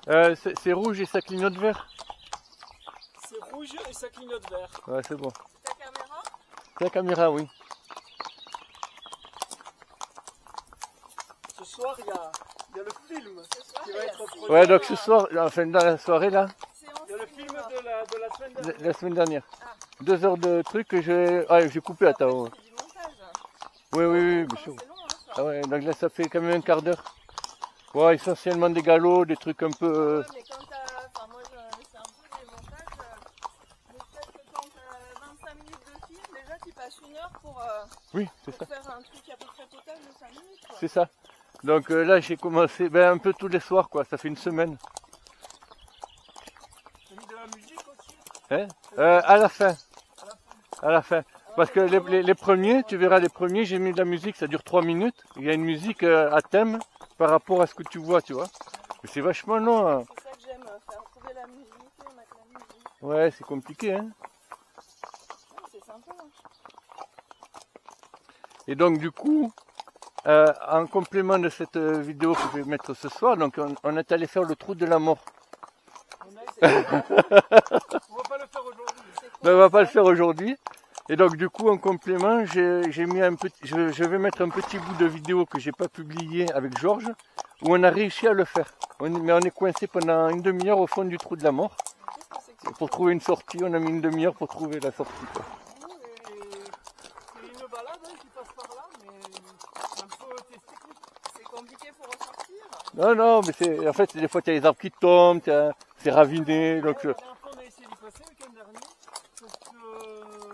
C'est rouge et ça clignote vert. C'est rouge et ça clignote vert. Ouais, c'est bon. C'est ta caméra? C'est la caméra, oui. Ce soir, il y a le film qui va être produit. Ouais, donc ce soir, enfin dans la soirée là, Il y a le film de la semaine dernière. la semaine dernière. 2 heures de trucs que j'ai coupé à Tao. C'est du montage. Oui, oui, oui, bien sûr. C'est long, hein, ça. Ah ouais, donc là ça fait quand même un quart d'heure. Ouais, essentiellement des galops, des trucs un peu... Ouais, mais quand t'as. Enfin, moi, c'est un peu des montages. Mais peut-être que quand t'as 25 minutes de film, déjà, tu passes 1 heure pour Oui, c'est ça. faire un truc à peu près total de 5 minutes. Quoi. C'est ça. Donc là j'ai commencé un peu tous les soirs quoi, ça fait une semaine. T'as mis de la musique aussi? Hein à la fin. À la fin. Parce que les premiers, tu verras les premiers, j'ai mis de la musique, ça dure 3 minutes. Il y a une musique à thème par rapport à ce que tu vois, tu vois. Mais c'est vachement long. Hein. C'est ça que j'aime, faire trouver la musique et mettre la musique. Ouais, c'est compliqué. Hein. Ouais, c'est sympa. Hein. Et donc du coup, en complément de cette vidéo que je vais mettre ce soir, donc on est allé faire le trou de la mort. On va pas le faire aujourd'hui. Mais on va pas le faire aujourd'hui. Et donc du coup en complément, j'ai mis je vais mettre un petit bout de vidéo que j'ai pas publié avec Georges, où on a réussi à le faire. Mais on est coincé pendant une demi-heure au fond du trou de la mort. Qu'est-ce que c'est que Pour trouver une sortie, on a mis une demi-heure pour trouver la sortie. Quoi. C'est une balade qui passe par là, mais c'est un peu test technique. c'est compliqué pour ressortir? Non, non, mais en fait des fois il y a des arbres qui tombent, c'est raviné, donc. La dernière fois on a essayé d'y passer le week-end dernier, sauf que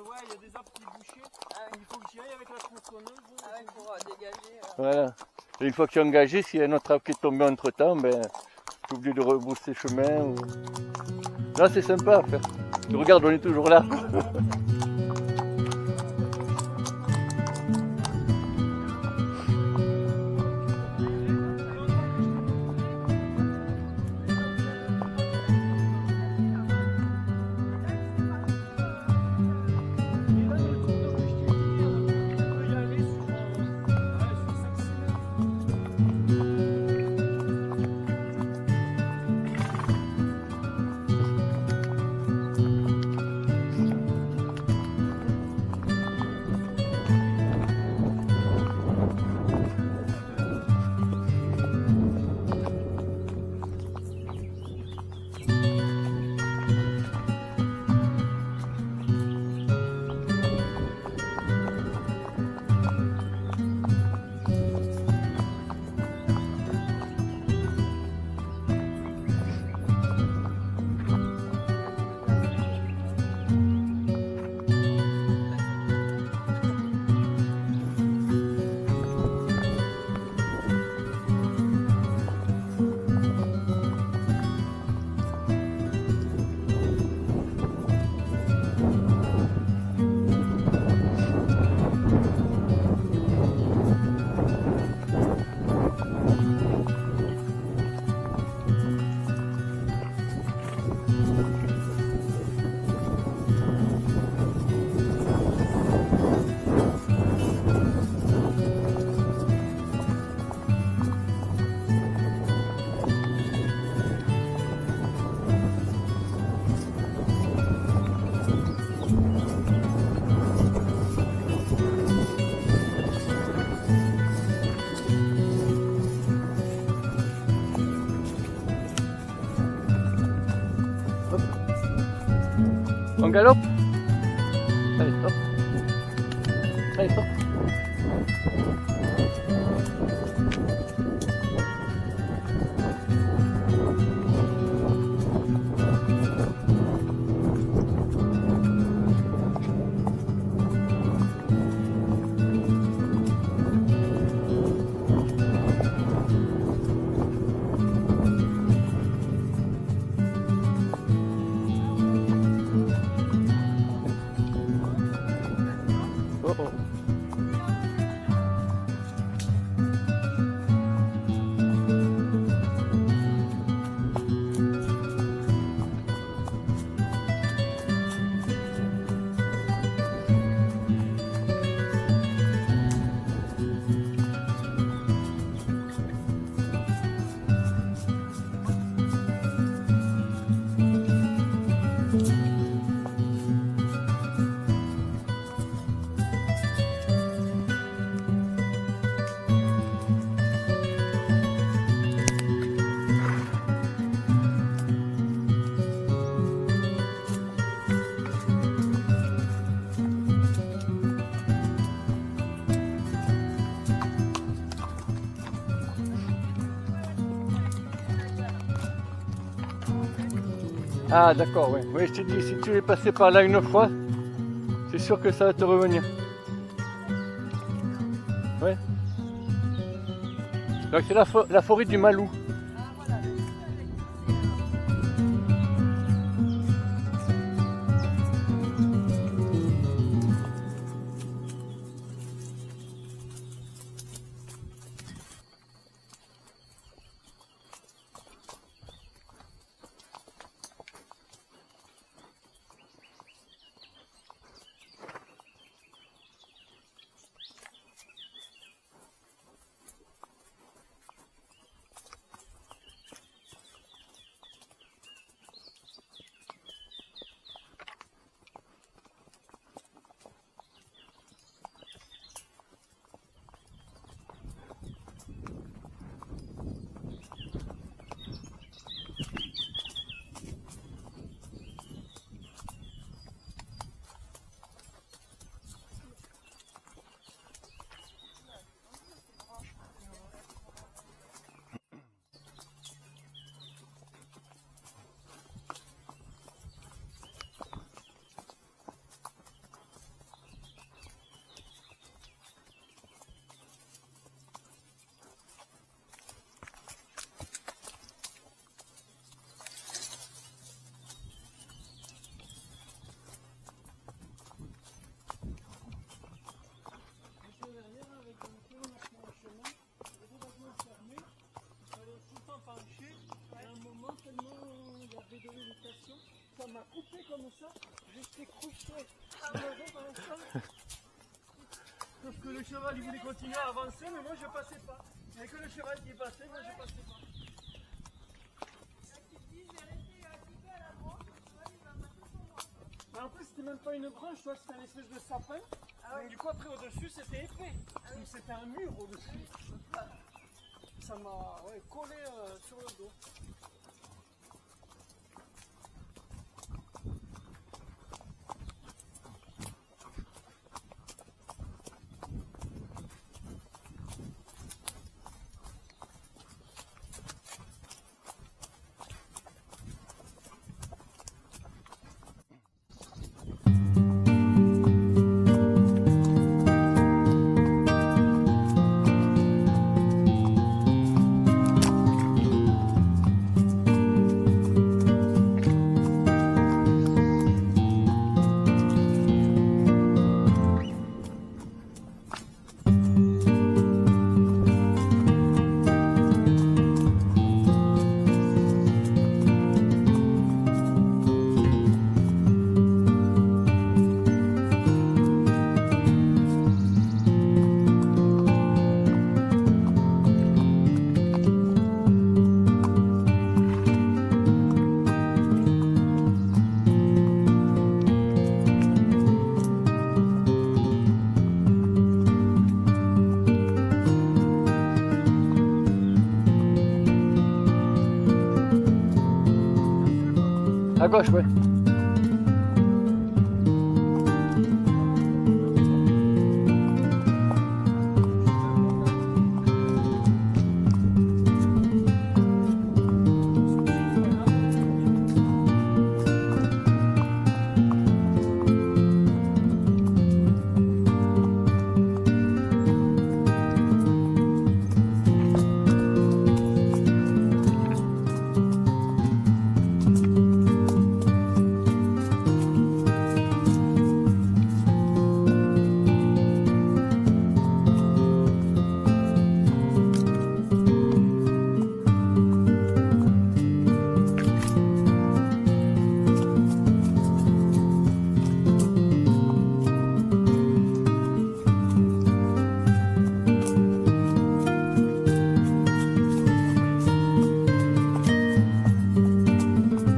ouais, il y a des arbres qui bouchaient. Ah ouais. Il faut que j'y aille avec la tronçonneuse. Ah ouais, pour dégager. Voilà. Et une fois que tu es engagé, s'il y a un autre arbre qui est tombé entre temps, tu es obligé de rebrousser chemin. Ou... Là c'est sympa à faire. Tu regardes, on est toujours là. On galope. Allez, hop. Allez, hop. Oh, oh. Ah d'accord, ouais. Oui, je t'ai dit, si tu es passé par là une fois, c'est sûr que ça va te revenir. Ouais. Donc c'est la forêt du Malou. Ah voilà, le site avec ça m'a coupé comme ça, j'étais couché à l'instant. Sauf que le cheval il voulait continuer à avancer, mais moi je passais pas. Il n'y avait que le cheval qui passait, moi je passais pas. Mais en plus c'était même pas une branche, tu vois, c'était un espèce de sapin. Donc du coup après au-dessus c'était épais. Donc c'était un mur au-dessus. Ça m'a collé sur le dos. À gauche, ouais.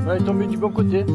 Ouais, tombé du bon côté.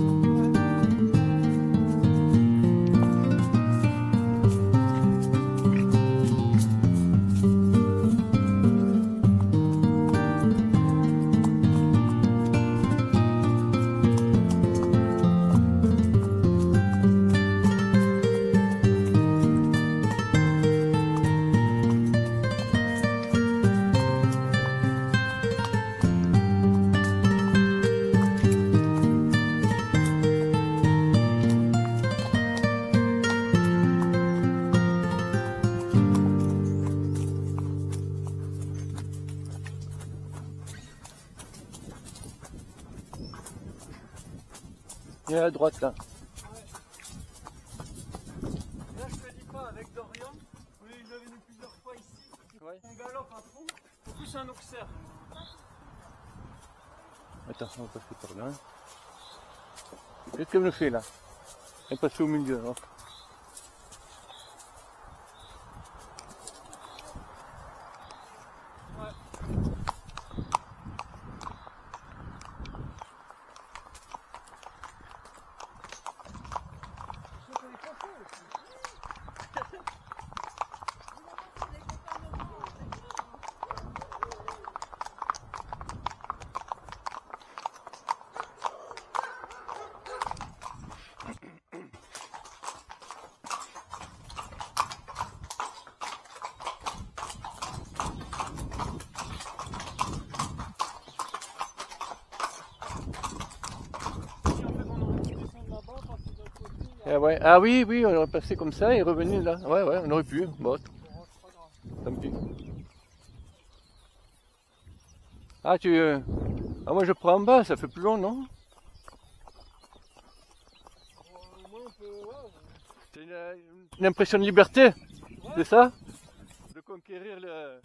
Il est à droite là. Là, je te dis pas, avec Dorian, oui, il est venu plusieurs fois ici. Ouais. On galope à fond. En plus, c'est un auxerre. Attends, on va passer par là. Qu'est-ce qu'elle me fait là? Elle est passée au milieu. Hein. Ouais. Ah oui, oui, on aurait passé comme ça et revenu là. Ouais, ouais, on aurait pu. Bon, tant pis. Ah, ah, moi je prends en bas, ça fait plus long, non? C'est une impression de liberté, c'est ça? De conquérir le...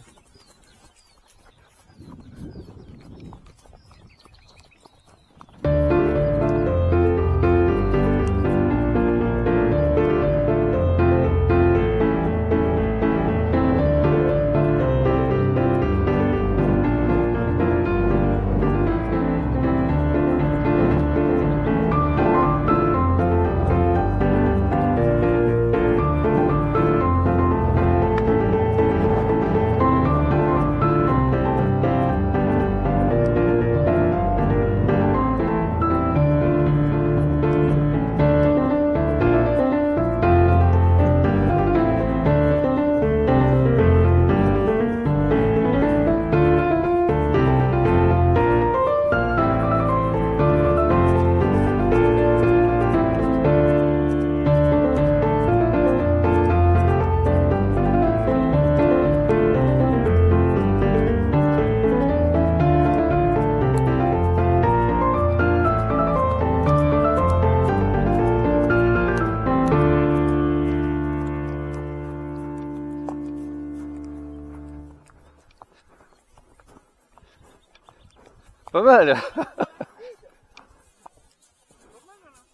Pas mal.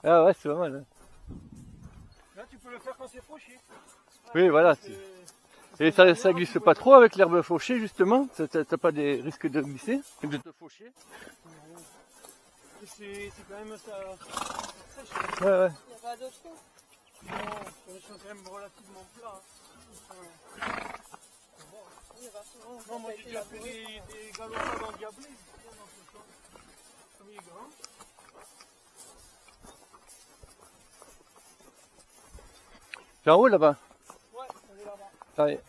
Ah ouais, c'est pas mal. Hein. Là, tu peux le faire quand c'est fauché. Oui, voilà. Et ça glisse pas trop avec l'herbe fauchée, justement? T'as pas des risques de glisser, de te faucher? C'est quand même ça sèche. Ouais, ouais. Il n'y a pas d'autre trou. Non, ils sont quand même relativement plats. Non, moi j'ai déjà fait des galopades endiablées. Comme il est grand. C'est en haut là-bas? Ouais, on est là-bas. Allez.